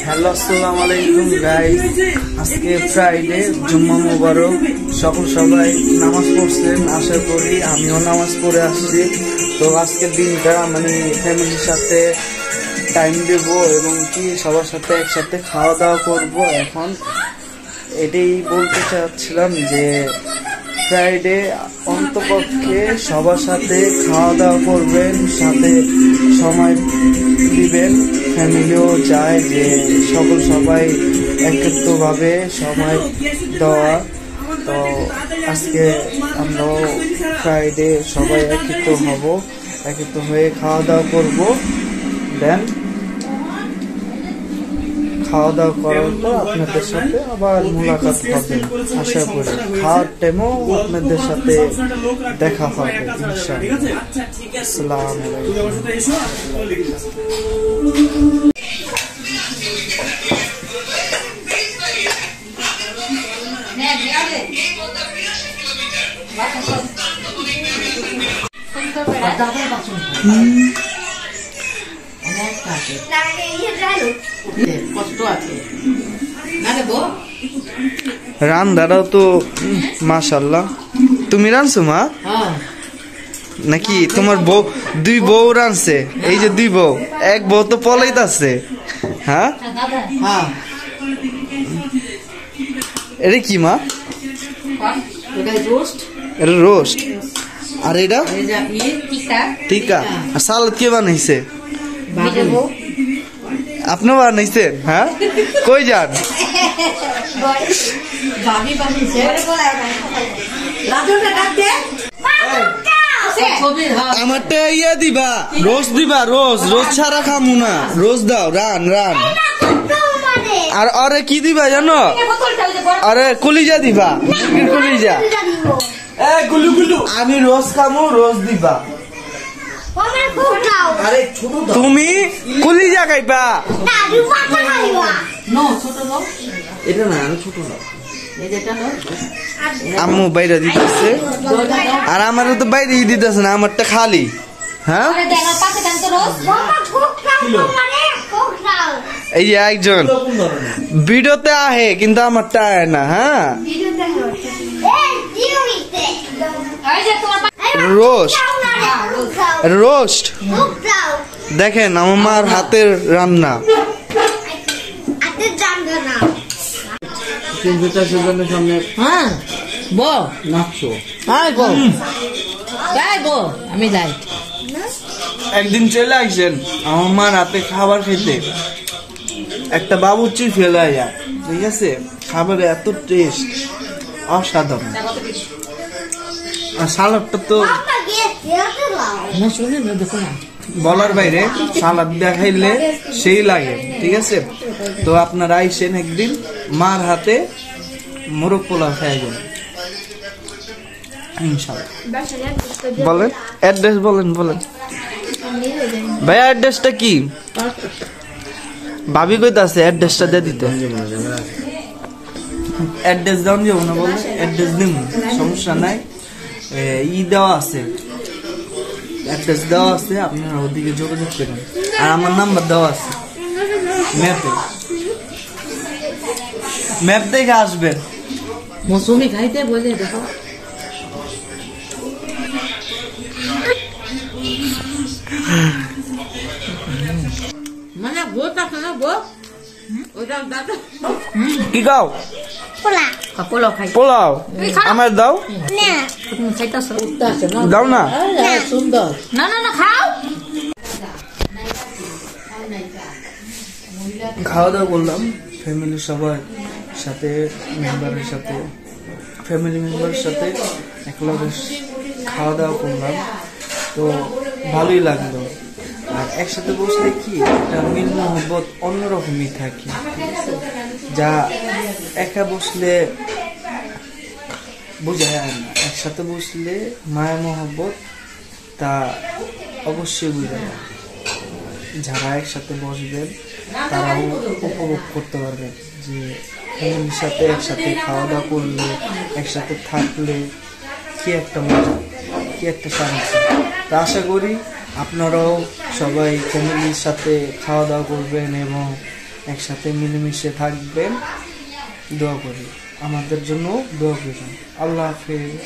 Hello আসসালামু আলাইকুম guys, আজকে ফ্রাইডে, জুম্মা মুবারক। সবাই নামাজ পড়ছেন আশা করি, আমিও নামাজ পড়ে আসছি। তো আজকের দিনটা ফ্যামিলির সাথে টাইম দেব এবং কি সবার সাথে একসাথে খাওয়া দাওয়া করব। এখন এটাই বলতে চাচ্ছিলাম যে ফ্রাইডে অন্তপক্ষে সবার সাথে খাওয়া দাওয়া করবেন, সাথে সময় দিবেন। ফ্যামিলিও চায় যে সবাই একত্রভাবে সময় দেওয়া। তো আজকে আমরা ফ্রাইডে সবাই একত্র হব, একত্র হয়ে খাওয়া দাওয়া করব। দেন খাওয়া দাওয়া করার পর আপনাদের সাথে আবার মুলাকাত হবে। আশা করি খাওয়ার টাইমও আপনাদের সাথে দেখা হবে ইনশাআল্লাহ। আসসালামু রান্নাটাও তো মাশাআল্লাহ। তুমি রানছো মা নাকি তোমার বউ? দুই বউ রানছে, এই যে দুই বউ, এক বউ তো পলাইতাছে। হ্যাঁ, এটা কি মা? এটা রোস্ট। আর এটা টিকা। আর সালাদ কে বানাইছে? আপনি বানাইছেন? হ্যাঁ, কই যান? আমারটা ইয়া দিবা, রোজ দিবা। রোজ ছাড়া খামু না, রোজ দাও। রান আর আরে কি দিবা জানো? আরে কলিজা দিবা, কলিজা। আমি রোজ খামু, রোজ দিবা। তুমি কলিজা খাইবা? এটা না, ছোট না। আম্মু বাইরে দিতেছে, আর আমারও তো বাইরে দিতেছে না, আমারটা খালি। হ্যাঁ, এই যে একজন ভিডিওতে আহে কিন্তু আমারটা আয় না। হ্যাঁ, রোস্ট দেখেন আমার হাতের রান্না। একদিন চলে আসছেন আমার মার হাতে খাবার খেতে, একটা বাবুর্চি ফেলে যায়। ঠিক আছে, খাবারে এত টেস্ট অসাধারণ। আর সালাদটা তো বলার বাইরে, সালাদ দেখাইলে সেই লাগে। ঠিক আছে, তো আপনারা আইসেন একদিন, মার হাতে মোরগ পোলাও খাইবেন ইনশাআল্লাহ। বলেন অ্যাড্রেস, বলেন ভাইয়া অ্যাড্রেসটা কি? ভাবি কইতাছে অ্যাড্রেসটা দিয়ে দিতে। অ্যাড্রেস দাও যাবো না, বলে অ্যাড্রেস দিব, সমস্যা নাই। দেওয়া আছে, অ্যাড্রেস দেওয়া আছে, আপনারা ওদিকে যোগাযোগ করেন। আর আমার নাম্বার দেওয়া আছে ম্যাপ দেখে আসবেন। মৌসুমি খাইতে বলে দেখো। মানে গোটা খানা গো, ওটা দাদা কি গাও? পোলাও খাই। পোলাও আমার দাও না, তুমি খাইতাছো? দাও না, সুন্দর। না খাও। খাওয়া দাওয়া করলাম ফ্যামিলির সবার সাথে, ফ্যামিলি মেম্বারের সাথে একলগে খাওয়া দাওয়া করলাম। তো ভালোই লাগলো। আর একসাথে বসলে কি একটা মিল মহব্বত অন্যরকমই থাকে, যা একা বসলে বোঝা যায় না। একসাথে বসলে মায়া মহব্বত তা অবশ্যই বোঝা যায়। যারা একসাথে বসবেন তারাও উপভোগ করতে পারবেন যে ফ্যামিলির সাথে একসাথে খাওয়া দাওয়া করলে, একসাথে থাকলে কি একটা মজা, কি একটা শান্তি। তা আশা করি আপনারাও সবাই ফ্যামিলির সাথে খাওয়া দাওয়া করবেন এবং একসাথে মিলেমিশে থাকবেন, দোয়া করি, আমাদের জন্য দোয়া করবেন। আল্লাহ হাফেজ।